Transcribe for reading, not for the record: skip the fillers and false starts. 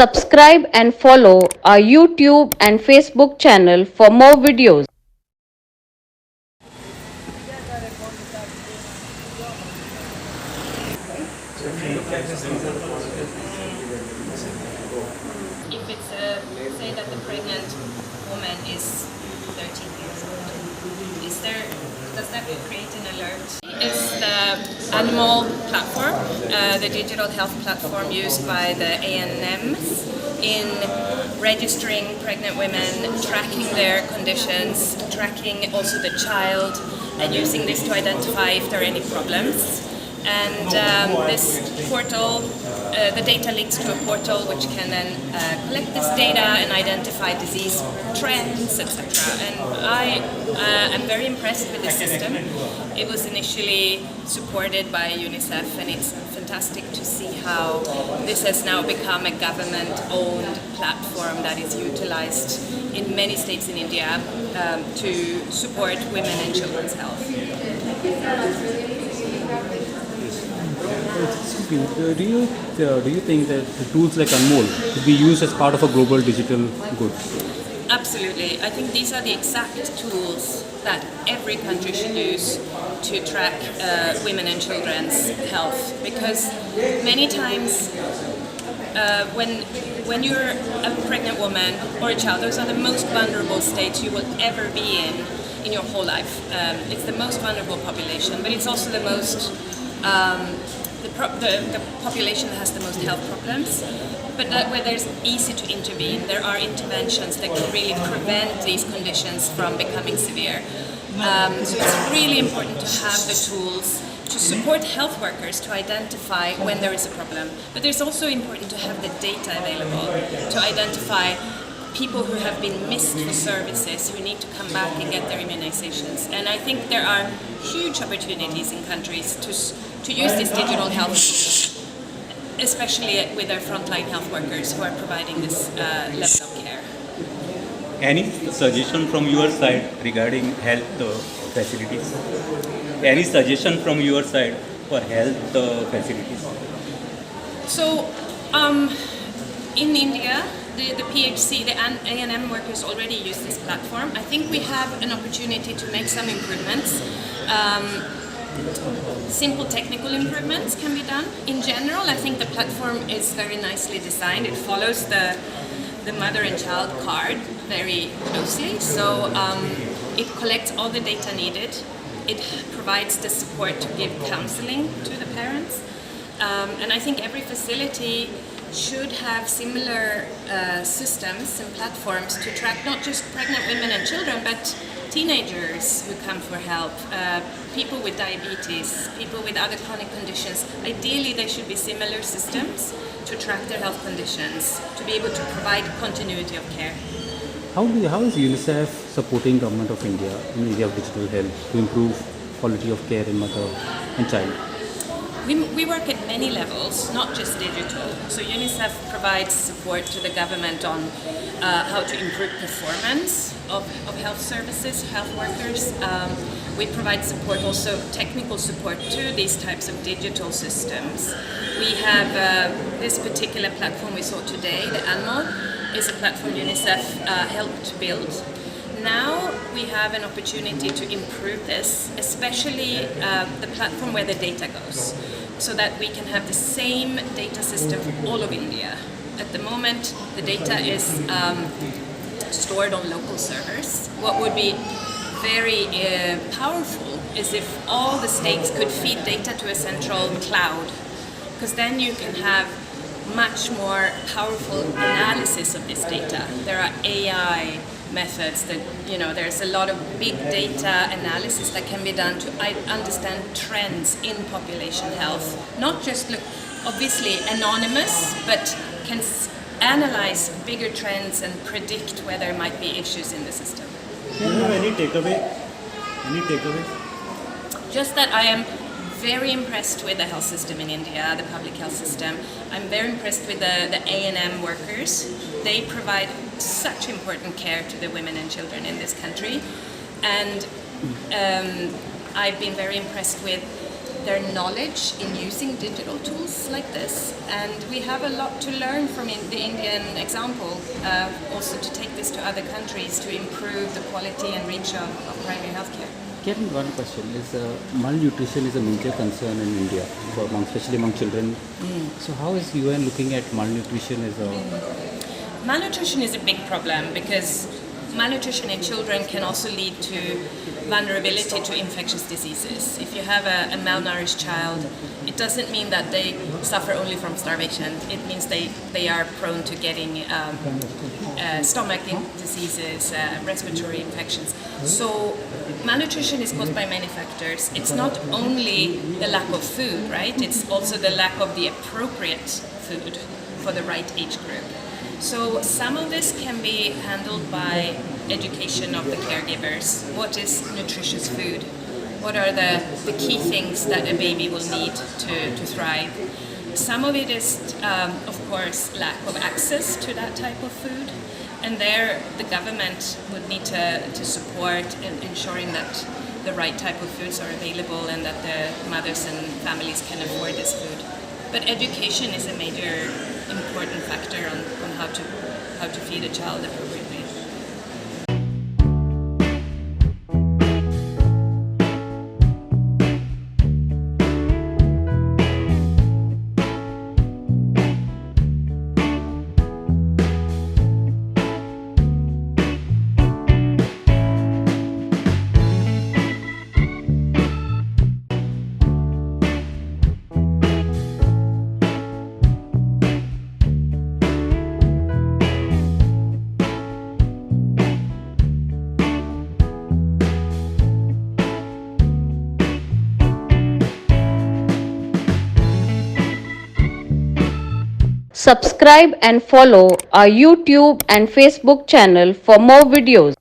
Subscribe and follow our YouTube and Facebook channel for more videos. If it's say that the pregnant woman is 13 years old, does that create an alert? It's the animal platform, the digital health platform used by the ANMs in registering pregnant women, tracking their conditions, tracking also the child, and using this to identify if there are any problems. And this portal, the data links to a portal which can then collect this data and identify disease trends, etc. And I am very impressed with this system. It was initially supported by Unicef, and it's fantastic to see how this has now become a government-owned platform that is utilized in many states in India to support women and children's health. Do you think that the tools like Anmol could be used as part of a global digital good? Absolutely. I think these are the exact tools that every country should use to track women and children's health, because many times when you're a pregnant woman or a child, those are the most vulnerable states you will ever be in your whole life. It's the most vulnerable population, but it's also the most the population that has the most health problems, but where there's easy to intervene. There are interventions that can really prevent these conditions from becoming severe. So it's really important to have the tools to support health workers to identify when there is a problem. But it's also important to have the data available to identify people who have been missed for services, who need to come back and get their immunizations. And I think there are huge opportunities in countries to use this digital health, especially with their frontline health workers who are providing this level of care. Any suggestion from your side regarding health facilities? Any suggestion from your side for health facilities? So, in India, the PHC, the ANM workers already use this platform. I think we have an opportunity to make some improvements. Simple technical improvements can be done. In general, I think the platform is very nicely designed. It follows the mother and child card very closely. So it collects all the data needed. It provides the support to give counseling to the parents. And I think every facility should have similar systems and platforms to track not just pregnant women and children, but teenagers who come for help, people with diabetes, people with other chronic conditions. Ideally, there should be similar systems to track their health conditions, to be able to provide continuity of care. How is UNICEF supporting Government of India in the area of digital health to improve quality of care in mother and child? We work at many levels, not just digital. So UNICEF provides support to the government on how to improve performance of health services, health workers. We provide support, also technical support to these types of digital systems. We have this particular platform we saw today, the ANMO, is a platform UNICEF helped build. Now we have an opportunity to improve this, especially the platform where the data goes, so that we can have the same data system for all of India. At the moment, the data is stored on local servers. What would be very powerful is if all the states could feed data to a central cloud, because then you can have much more powerful analysis of this data. There are AI methods that, there's a lot of big data analysis that can be done to understand trends in population health. Not just look, obviously anonymous, but can analyze bigger trends and predict where there might be issues in the system. Do you have any takeaway? Any takeaway? Just that I am very impressed with the health system in India, the public health system. I'm very impressed with the A&M workers. They provide such important care to the women and children in this country. And I've been very impressed with their knowledge in using digital tools like this. And we have a lot to learn from the Indian example, also to take this to other countries to improve the quality and reach of primary healthcare. Karen, one question is malnutrition is a major concern in India, especially among children. So how is UN looking at malnutrition as a... Malnutrition is a big problem because malnutrition in children can also lead to vulnerability to infectious diseases. If you have a malnourished child, it doesn't mean that they suffer only from starvation. It means they are prone to getting stomach diseases, respiratory infections. So malnutrition is caused by many factors. It's not only the lack of food, right? It's also the lack of the appropriate food for the right age group. So some of this can be handled by education of the caregivers. What is nutritious food? What are the key things that a baby will need to thrive? Some of it is, of course, lack of access to that type of food. And there the government would need to support in ensuring that the right type of foods are available and that the mothers and families can afford this food. But education is a major important factor on how to feed a child appropriately. Subscribe and follow our YouTube and Facebook channel for more videos.